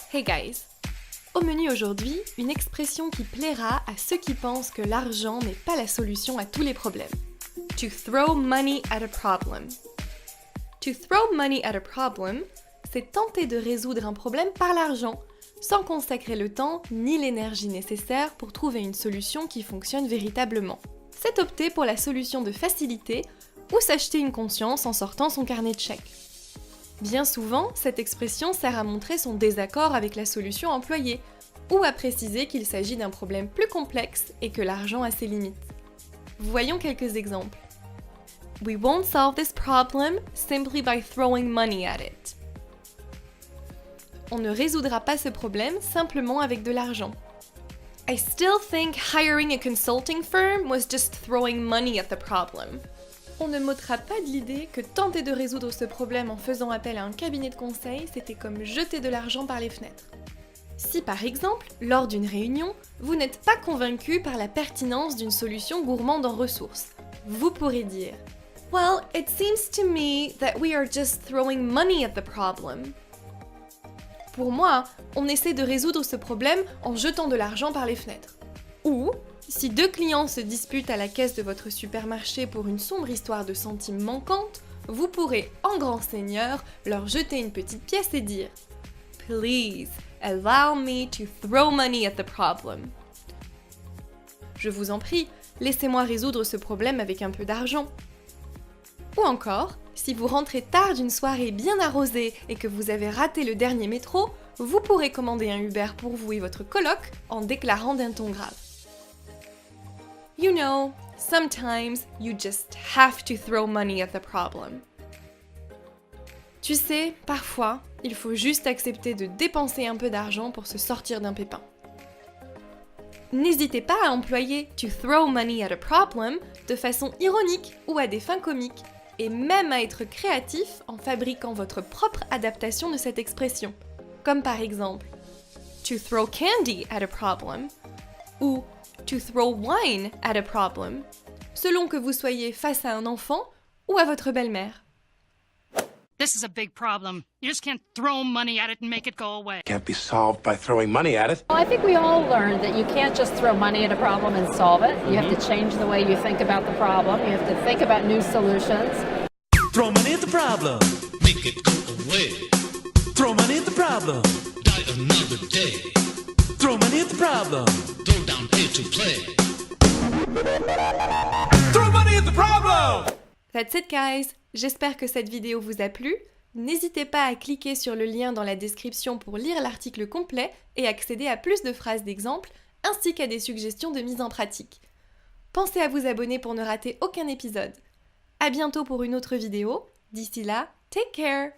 Hey guys! Au menu aujourd'hui, une expression qui plaira à ceux qui pensent que l'argent n'est pas la solution à tous les problèmes. To throw money at a problem. To throw money at a problem, c'est tenter de résoudre un problème par l'argent, sans consacrer le temps ni l'énergie nécessaires pour trouver une solution qui fonctionne véritablement. C'est opter pour la solution de facilité ou s'acheter une conscience en sortant son carnet de chèques. Bien souvent, cette expression sert à montrer son désaccord avec la solution employée, ou à préciser qu'il s'agit d'un problème plus complexe et que l'argent a ses limites. Voyons quelques exemples. We won't solve this problem simply by throwing money at it. On ne résoudra pas ce problème simplement avec de l'argent. I still think hiring a consulting firm was just throwing money at the problem. On ne m'ôtera pas de l'idée que tenter de résoudre ce problème en faisant appel à un cabinet de conseil, c'était comme jeter de l'argent par les fenêtres. Si par exemple, lors d'une réunion, vous n'êtes pas convaincu par la pertinence d'une solution gourmande en ressources, vous pourrez dire « Well, it seems to me that we are just throwing money at the problem. » Pour moi, on essaie de résoudre ce problème en jetant de l'argent par les fenêtres. Ou, si deux clients se disputent à la caisse de votre supermarché pour une sombre histoire de centimes manquantes, vous pourrez, en grand seigneur, leur jeter une petite pièce et dire « Please, allow me to throw money at the problem. » Je vous en prie, laissez-moi résoudre ce problème avec un peu d'argent. Ou encore, si vous rentrez tard d'une soirée bien arrosée et que vous avez raté le dernier métro, vous pourrez commander un Uber pour vous et votre coloc en déclarant d'un ton grave. You know, sometimes you just have to throw money at the problem. Tu sais, parfois, il faut juste accepter de dépenser un peu d'argent pour se sortir d'un pépin. N'hésitez pas à employer to throw money at a problem de façon ironique ou à des fins comiques, et même à être créatif en fabriquant votre propre adaptation de cette expression. Comme par exemple, to throw candy at a problem, ou to throw wine at a problem, selon que vous soyez face à un enfant ou à votre belle-mère. This is a big problem. You just can't throw money at it and make it go away. Can't be solved by throwing money at it. Well, I think we all learned that you can't just throw money at a problem and solve it. You have to change the way you think about the problem. You have to think about new solutions. Throw money at the problem. Make it go away. Throw money at the problem. Die another day. Throw money at the problem. Throw down pay to play. Throw money at the problem! That's it guys! J'espère que cette vidéo vous a plu. N'hésitez pas à cliquer sur le lien dans la description pour lire l'article complet et accéder à plus de phrases d'exemple, ainsi qu'à des suggestions de mise en pratique. Pensez à vous abonner pour ne rater aucun épisode. À bientôt pour une autre vidéo. D'ici là, take care!